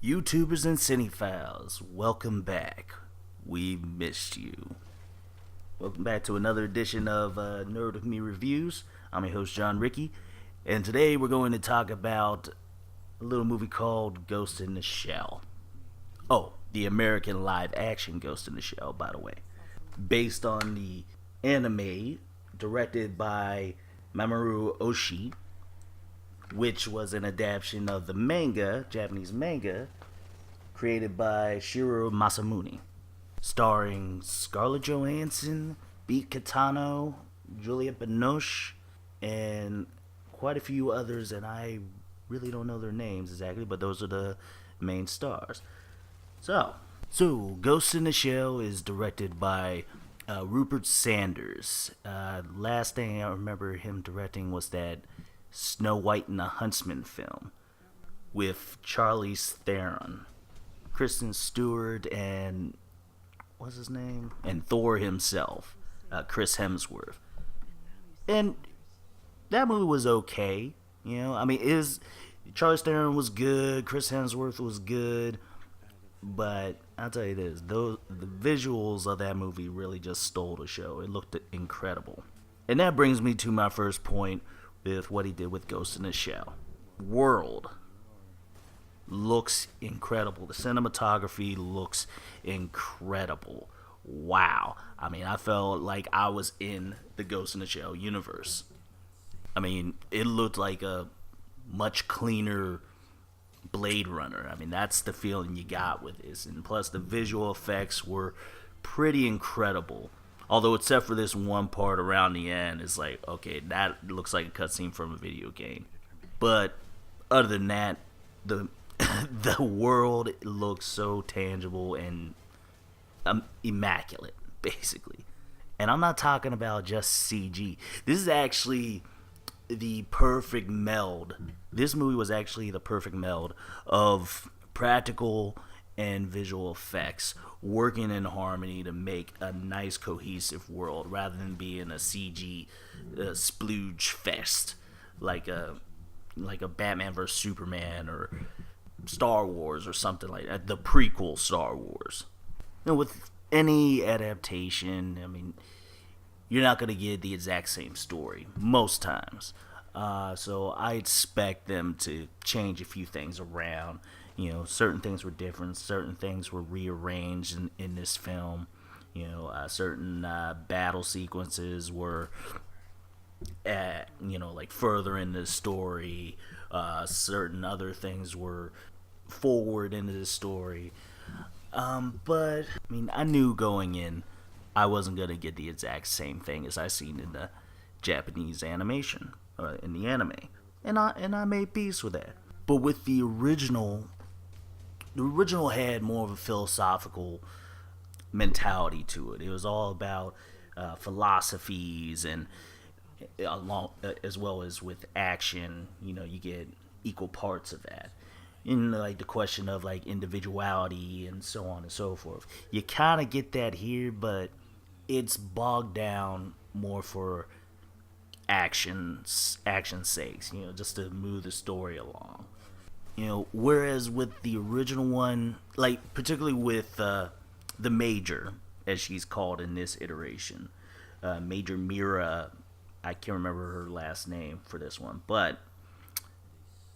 YouTubers and cinephiles, welcome back. We missed you. Welcome back to another edition of Nerd of Me Reviews. I'm your host, John Ricky, and today we're going to talk about a little movie called Ghost in the Shell. Oh, the American live action Ghost in the Shell, by the way. Based on the anime directed by Mamoru Oshii, which was an adaptation of the manga, Japanese manga, created by Shiro Masamune, starring Scarlett Johansson, Beat Katano, Julia Binoche, and quite a few others, and I really don't know their names exactly, but those are the main stars. So Ghost in the Shell is directed by Rupert Sanders. Last thing I remember him directing was that Snow White and the Huntsman film with Charlize Theron, Kristen Stewart, and what's his name? And Thor himself, Chris Hemsworth. And that movie was okay. Charlize Theron was good, Chris Hemsworth was good, but I'll tell you this: the visuals of that movie really just stole the show. It looked incredible, and that brings me to my first point with what he did with Ghost in the Shell. World looks incredible. The cinematography looks incredible. Wow. I felt like I was in the Ghost in the Shell universe. It looked like a much cleaner Blade Runner. That's the feeling you got with this. And plus, the visual effects were pretty incredible. Although, except for this one part around the end, it's like, okay, that looks like a cutscene from a video game. But other than that, the the world looks so tangible and immaculate, basically. And I'm not talking about just CG. This is actually the perfect meld. This movie was actually the perfect meld of practical and visual effects working in harmony to make a nice cohesive world rather than being a CG splooge fest like a Batman vs Superman or Star Wars or something like that, the prequel Star Wars. With any adaptation, you're not going to get the exact same story most times. So I expect them to change a few things around. Certain things were different, certain things were rearranged in this film. Certain battle sequences were, like further in the story. Certain other things were forward into the story. But I knew going in I wasn't gonna get the exact same thing as I seen in the Japanese animation, in the anime, and I made peace with that. But with the original had more of a philosophical mentality to it. It was all about philosophies and along as well as with action. You get equal parts of that. In like the question of like individuality and so on and so forth. You kind of get that here, but it's bogged down more for action sakes, just to move the story along. Whereas with the original one, like particularly with the Major, as she's called in this iteration, Major Mira, I can't remember her last name for this one, but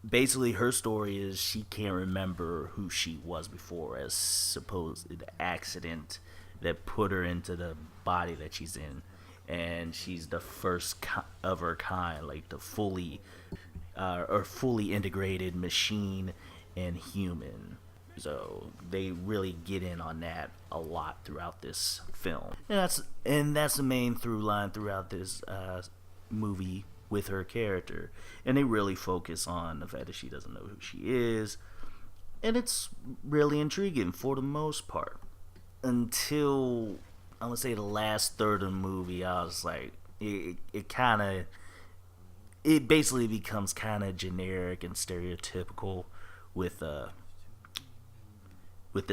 basically her story is she can't remember who she was before, as supposed the accident that put her into the body that she's in, and she's the first of her kind, like the fully integrated machine and human. So they really get in on that a lot throughout this film, and that's the main through line throughout this movie with her character. And they really focus on the fact that she doesn't know who she is, and it's really intriguing for the most part until I'm gonna say the last third of the movie. I was like, it basically becomes kind of generic and stereotypical with the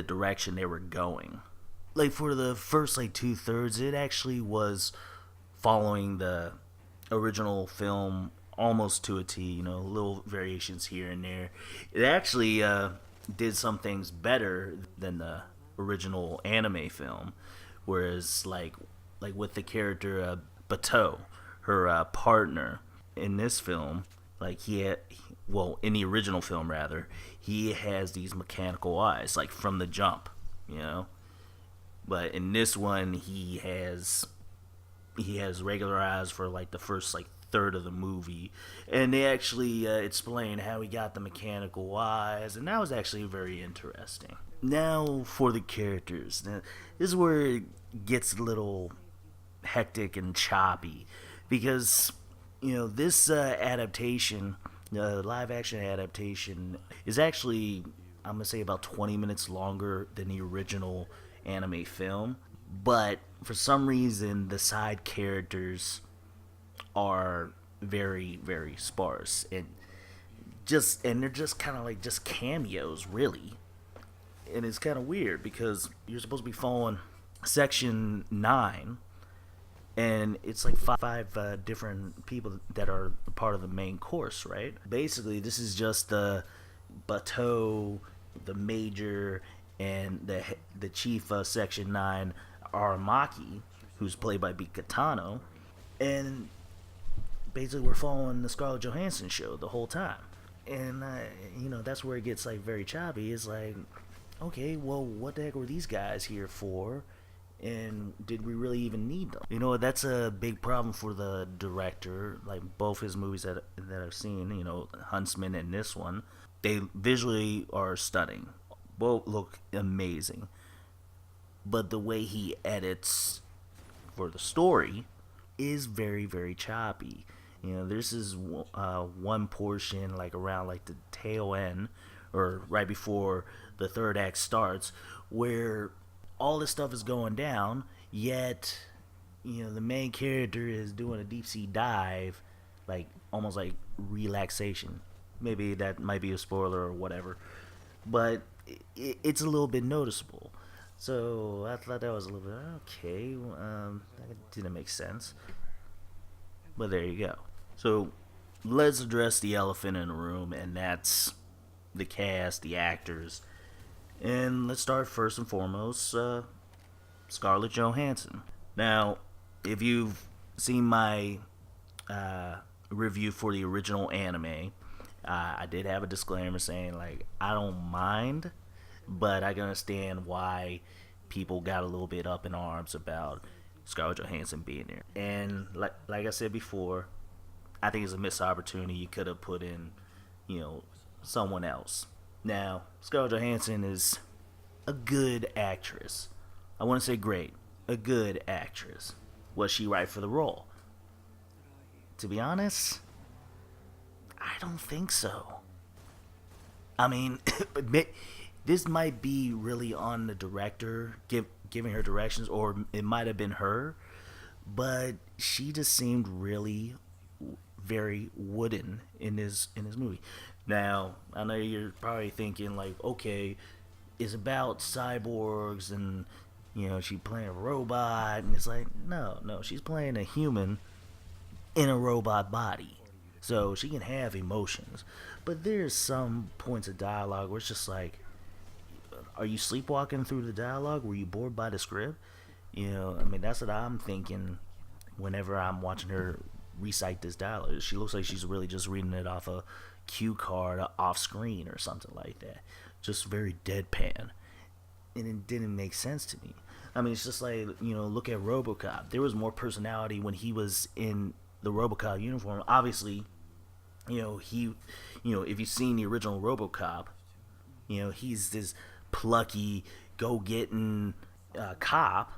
direction they were going. Like for the first like 2/3, it actually was following the original film almost to a T. Little variations here and there. It actually did some things better than the original anime film. Whereas like with the character Bateau, her partner in this film, like he had, well, in the original film rather, he has these mechanical eyes like from the jump, you know. But in this one, he has regular eyes for like the first like third of the movie, and they actually explain how he got the mechanical eyes, and that was actually very interesting. Now for the characters. Now, this is where it gets a little hectic and choppy because this adaptation, live action adaptation, is actually, I'm gonna say, about 20 minutes longer than the original anime film. But for some reason, the side characters are very, very sparse, and they're just kind of like just cameos, really. And it's kind of weird because you're supposed to be following Section 9, and it's like five different people that are part of the main course, right? Basically, this is just the Bateau, the major, and the chief of Section 9, Aramaki, who's played by Bikatano, and basically we're following the Scarlett Johansson show the whole time. And that's where it gets like very choppy. It's like, okay, well, what the heck were these guys here for? And did we really even need them? That's a big problem for the director. Like both his movies that I've seen, Huntsman and this one, they visually are stunning. Both look amazing. But the way he edits for the story is very, very choppy. This is one portion like around like the tail end or right before the third act starts, where all this stuff is going down, yet the main character is doing a deep sea dive, like almost like relaxation. Maybe that might be a spoiler or whatever, but it's a little bit noticeable. So I thought that was a little bit okay. That didn't make sense, but there you go. So let's address the elephant in the room, and that's the cast, the actors. And let's start first and foremost, Scarlett Johansson. Now, if you've seen my review for the original anime, I did have a disclaimer saying like I don't mind, but I can understand why people got a little bit up in arms about Scarlett Johansson being there. And like I said before, I think it's a missed opportunity. You could have put in, someone else. Now, Scarlett Johansson is a good actress. I wouldn't say great. A good actress. Was she right for the role? To be honest, I don't think so. I mean, this might be really on the director giving her directions, or it might have been her, but she just seemed really very wooden in his movie. Now, I know you're probably thinking like, okay, it's about cyborgs and she's playing a robot, and it's like, no, she's playing a human in a robot body. So she can have emotions. But there's some points of dialogue where it's just like, are you sleepwalking through the dialogue? Were you bored by the script? I mean, that's what I'm thinking whenever I'm watching her recite this dialogue. She looks like she's really just reading it off a cue card off screen or something like that. Just very deadpan. And it didn't make sense to me. I mean, it's just like, look at RoboCop. There was more personality when he was in the RoboCop uniform. Obviously, if you've seen the original RoboCop, he's this plucky, go-getting cop,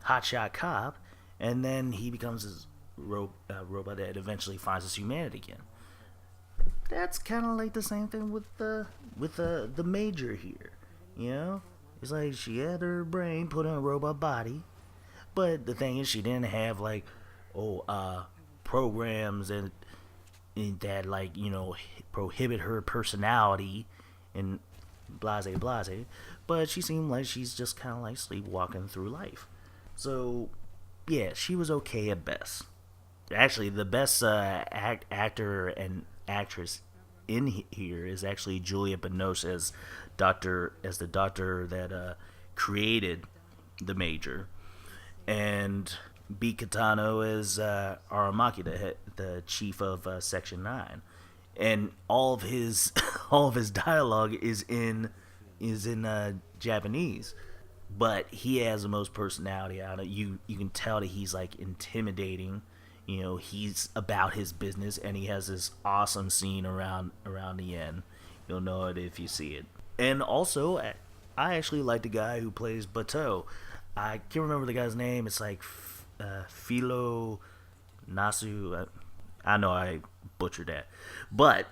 hotshot cop, and then he becomes this robot that eventually finds his humanity again. That's kind of like the same thing with the major here. It's like she had her brain put in a robot body, but the thing is, she didn't have like programs and that like prohibit her personality and blase blase, but she seemed like she's just kind of like sleepwalking through life. So yeah, she was okay at best. Actually, the best actor and actress in here is actually Julia Binoche as the doctor that created the Major, and B. Katano as Aramaki, the chief of Section 9, and all of his all of his dialogue is in Japanese, but he has the most personality out of it. You can tell that he's like intimidating. You know, he's about his business, and he has this awesome scene around the end. You'll know it if you see it. And also, I actually like the guy who plays Bateau. I can't remember the guy's name. It's like Philo Nasu. I know I butchered that, but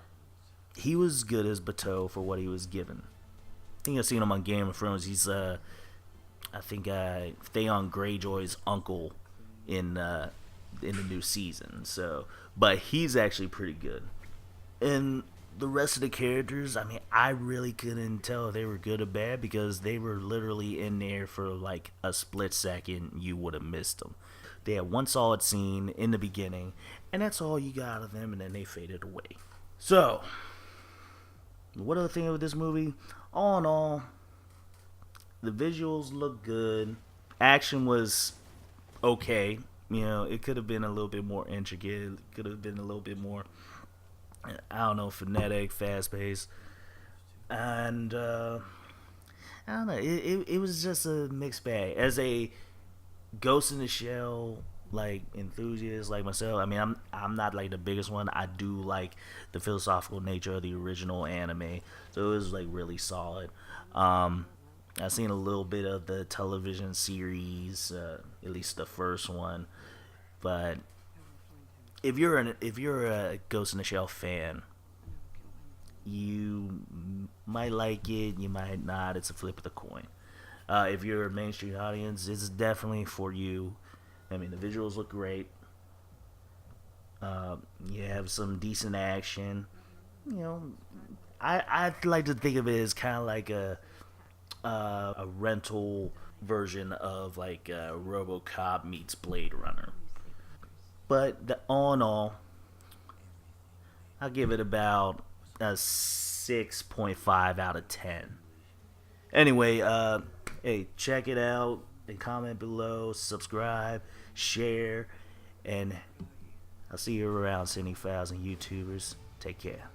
he was good as Bateau for what he was given. I think I've seen him on Game of Thrones. He's I think Theon Greyjoy's uncle in the new season. So, but he's actually pretty good. And the rest of the characters, I mean, I really couldn't tell if they were good or bad because they were literally in there for like a split second. You would have missed them. They had one solid scene in the beginning, and that's all you got out of them, and then they faded away. So, what do I think of this movie? All in all, the visuals look good. Action was okay. You know, it could have been a little bit more intricate. It could have been a little bit more, I don't know, frenetic, fast paced. And, I don't know. It was just a mixed bag. As a Ghost in the Shell like enthusiast like myself, I mean, I'm not like the biggest one. I do like the philosophical nature of the original anime, so it was like really solid. I've seen a little bit of the television series, at least the first one. But if you're a Ghost in the Shell fan, you might like it, you might not. It's a flip of the coin. If you're a mainstream audience, it's definitely for you. I mean, the visuals look great. You have some decent action. You know, I'd like to think of it as kind of like a rental version of like RoboCop meets Blade Runner. But all in all, I'll give it about a 6.5 out of 10. Anyway, hey, check it out. And comment below, subscribe, share, and I'll see you around, Cinephiles and YouTubers. Take care.